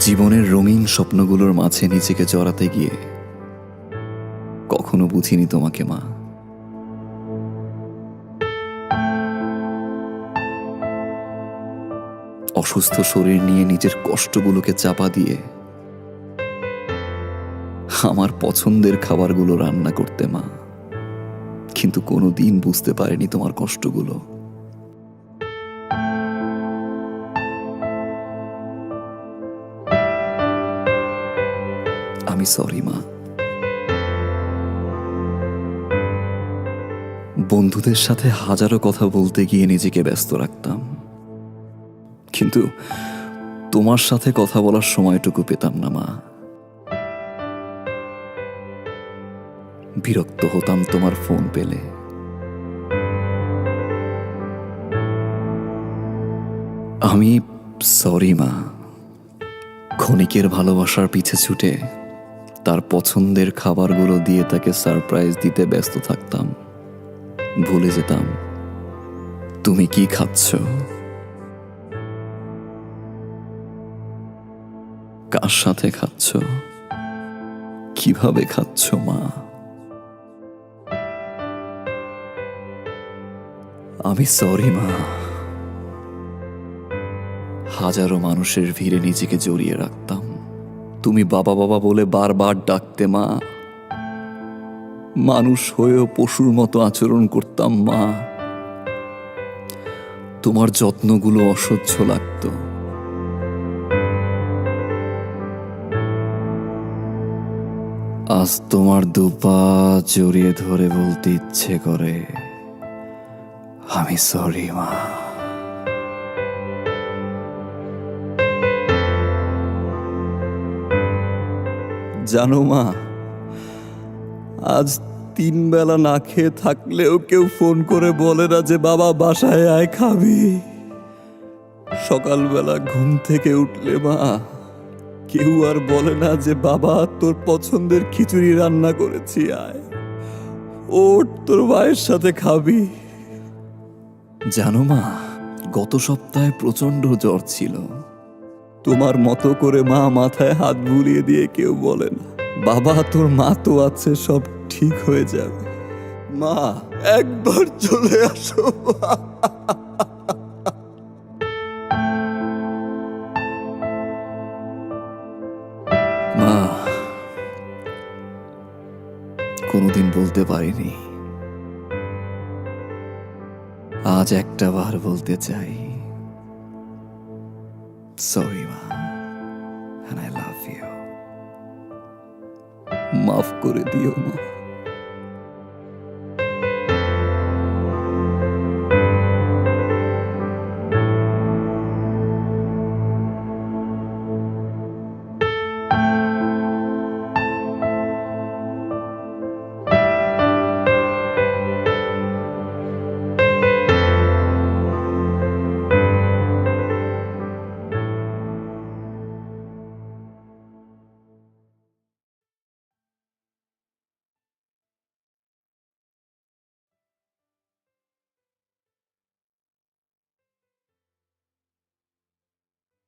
জীবনের রঙিন স্বপ্নগুলোর মাঝে নিজেকে জড়াতে গিয়ে কখনো বুঝিনি তোমাকে মা। অসুস্থ শরীর নিয়ে নিজের কষ্টগুলোকে চাপা দিয়ে আমার পছন্দের খাবারগুলো রান্না করতে মা, কিন্তু কোনোদিন বুঝতে পারিনি তোমার কষ্টগুলো। আমি সরি মা। বন্ধুদের সাথে হাজারো কথা বলতে গিয়ে নিজেকে ব্যস্ত রাখতাম, কিন্তু তোমার সাথে কথা বলার সময়টুকু পেতাম না মা। বিরক্ত হতাম তোমার ফোন পেলে। আমি সরি মা। ক্ষণিকের ভালোবাসার পিছে ছুটে তার পছন্দের খাবারগুলো দিয়ে তাকে সারপ্রাইজ দিতে ব্যস্ত থাকতাম। ভুলে যেতাম তুমি কি খাচ্ছ, কার সাথে খাচ্ছ, কিভাবে খাচ্ছ মা। আমি সরি মা। হাজারো মানুষের ভিড়ে নিজেকে জড়িয়ে রাখতাম। তুমি বাবা বাবা বলে বারবার ডাকতে মা। মানুষ হয়েও পশুর মতো আচরণ করতাম মা। তোমার যত্নগুলো অসহ্য লাগতো। আজ তোমার দুপা জড়িয়ে ধরে বলতে ইচ্ছে করে আমি সরি মা। জানো মা, আজ 3 বেলা না খেয়ে থাকলেও কেউ ফোন করে বলে না যে বাবা বাসায় আয় খাবি। সকালবেলা ঘুম থেকে উঠলে মা, কেউ আর বলে না যে বাবা তোর পছন্দের খিচুড়ি রান্না করেছি, আয় ওঠ তোর ভাইয়ের সাথে খাবি। জানো মা, গত সপ্তাহে প্রচন্ড জ্বর ছিল। তোমার মতো করে মা মাথায় হাত বুলিয়ে দিয়ে কেউ বলে না বাবা তোর মা তো আছে, সব ঠিক হয়ে যাবে। মা একবার চলে আসো। মা, কোনোদিন বলতে পারিনি, আজ একটা বার বলতে চাই সরি মা, and I love you। মাফ করে দিও মা।